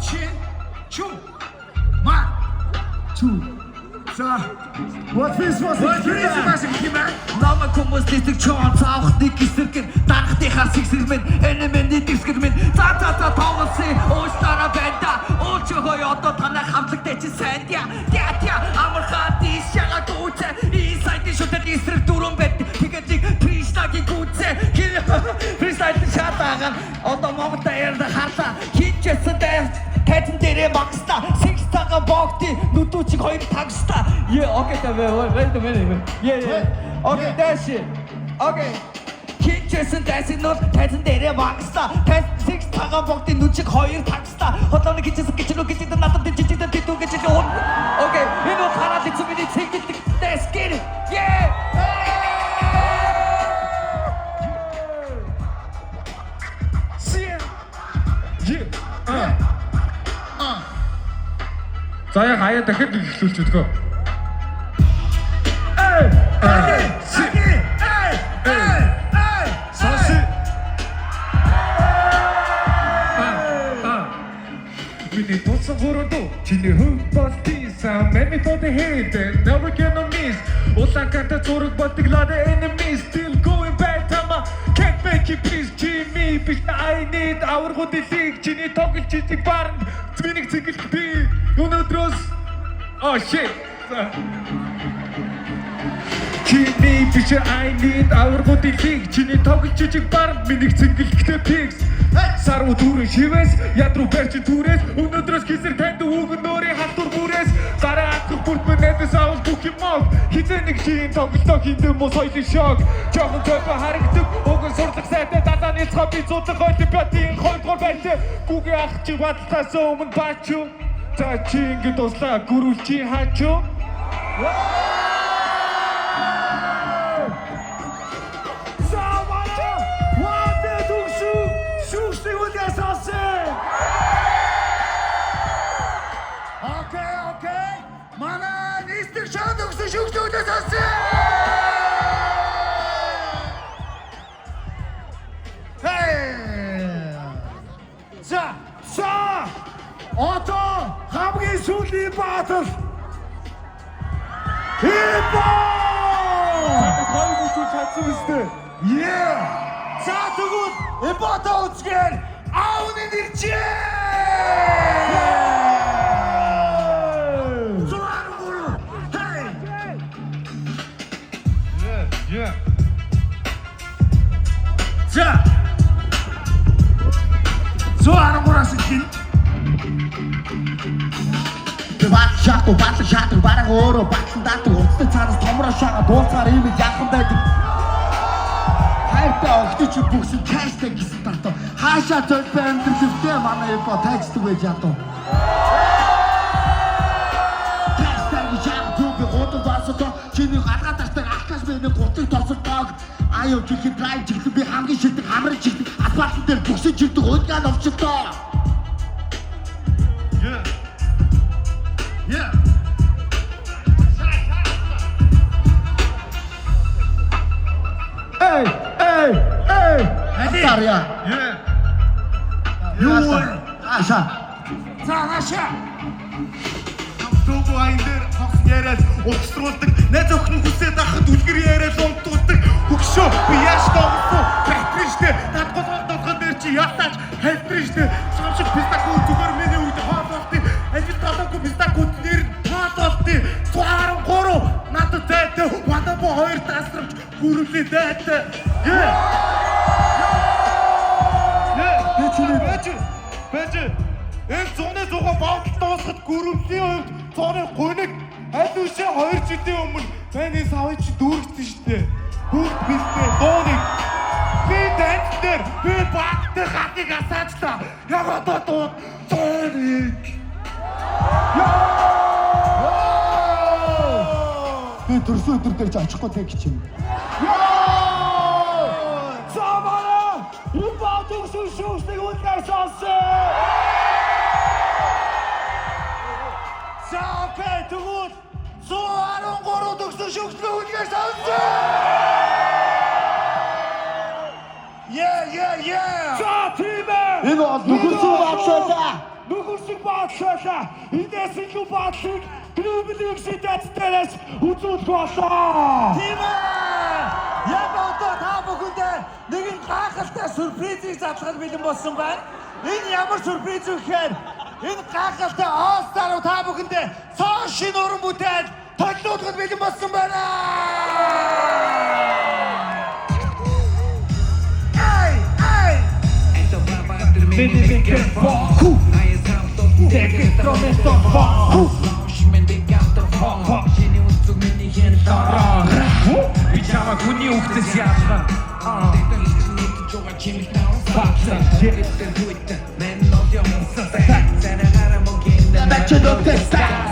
чин, чу, ма, чу. За, what is хэмээн? Намайг хүмүүс дийдэг чон цаавхны гисэргэн дарахтынхаа сэгсэрмэн энэмэний дэвсгэрмэн за тоглосон ууштараа бэнда уучхой одоо танай хамтлагтай чи сайдя тя амархаа дишяга дүүцэ ийсайд шүтэр дистрик дөрөн бэт тэгээд тришнагийн гүцэ фристайл шатагаан одоо момента ярда харлаа хинчээсэн тайзан дээрээ магста сикс тага богти нүдүүчиг хоёр тагста окей wait a minute yeah okay that's it okay хинчээсэн тайзан нот тайзан дээрээ магста сикс тага богти нүдүүчиг хоёр тагста хотооны хинчээсэн гэж надад дижитал дидүү гэж окей энэ хараад чи миний цэгт that's get it yeah За яг хаяа дахиад эхлүүлж өгөө. Соси. Миний тоцсон бороо чиний хөв балтисан мэми тоды хэдэ never gonna miss улаантай зураг бодглаад enemies still going back тама can't make it please Jimmy биш I need аваргууд илийг чиний тоглож чиг баранд миний цэгэл би өнөөдрөөс oh shit Jimmy биш I need аваргууд илийг чиний тоглож чиг баранд миний цэгэлхтэй pix саруу дүүрэн шивээс ядруу барьчин түрээс өнөөдрөөс гисэр танд өгнөөрийн халтур бүрээс гараа атгах бүрт мэнэдэс авал бүх юм мог хизээ нэг шин тоглолтоо хийдэг мó соёлын шок жоохон төпө харагддаг уган сурлах сайтай даданы цапи зудлах олимпиадын хоёрдугаар байлээ гүгээ ах чи баттаас өмнө бачу за чи ингэ дуслаа гүрүүл чи хаачу Okay. Манай нийслэг шууд өгсөн шүүгчдээс асуу. За. Одоо хамгийн сүүлийн баатар. Хипо! Хай бүхэл чадсан үстэй. Yeah. За тэгвэл эпото үзгээр аавны нэрчээ. Yeah. За. Зоаргураас хин. Батлах шатар бараг өөрөө батлан даатар урттай цаанаас томроо шагаа дуулцаар ийм яахан байдаг. Хайртай огтч бүгсэн каштай гэсэн татав. Хаашаа төлбөө амьдрэлтэй манай эпо тайцдаг байж ядуу. Каштай гэж яах түүг гутал дасаа чиний гадаа тартаг ахгаш мэний гутыг тосолдог. Аюу чихэн драйв чихэн би хамгийн шилдэг хамрын чихэн асфальтын дээр бүгсэж ирдэг уйдгаан овчлоо. Yeah. Hey. Астарья. Юу? Аша. Цаанаша. Төгөө айн дээр хогс яриад ухсруулдаг найз охин хүсээд ахад үлгэр яриад унтуулдаг хөгшөө би яаш тоглосон бэтриштэй над голгоод дээр чи яатаач хэлбэриштэй самшиг пистако зүгээр миний үед хаалгалтыг ажил талаагүй пистако нэр хаалгалтыг 13 надад зайтай вандабо 2 тасрч гүрүүлээ зайтай Бэж энэ зуны зугаа бааталтай уусахад гүрүүлсийн хувьд цооны гуниг аль үшээ 2 жилийн өмнө миний савч дүүргэсэн штэ. Бүгд бистэй дууник. Би таньдэр би бааттай хатыг асааж та. Яг одоо дуу цооник. Би төрсөн өдөр дээр ч очихгүй тэг гэж юм. Цаамаа! Ипаат өгсөн шүүстэй үлгэр сонсон. За окей, тэгвэл 113 төгсөн шүүстэй үлгэр сонсон. Yeah. Энэ бол нөхөрсөн бацаалаа. нөхөрсөг баадлаа. Эндээс илүү баадлыг Глобалын сэтэцтээс үзүүлэх болоо. Тийм ээ. Яг одоо та бүхэндээ нэгэн гайхалтай сюрпризийг задлахад бэлэн болсон байна. Энэ ямар сюрприз вэ гэхээр энэ гайхалтай All-Star та бүхэндээ цааш шинэ уран бүтээл төлөвлөхөд бэлэн болсон байна. Би чамаа хүний үгтэс яасан. Bachelor testa.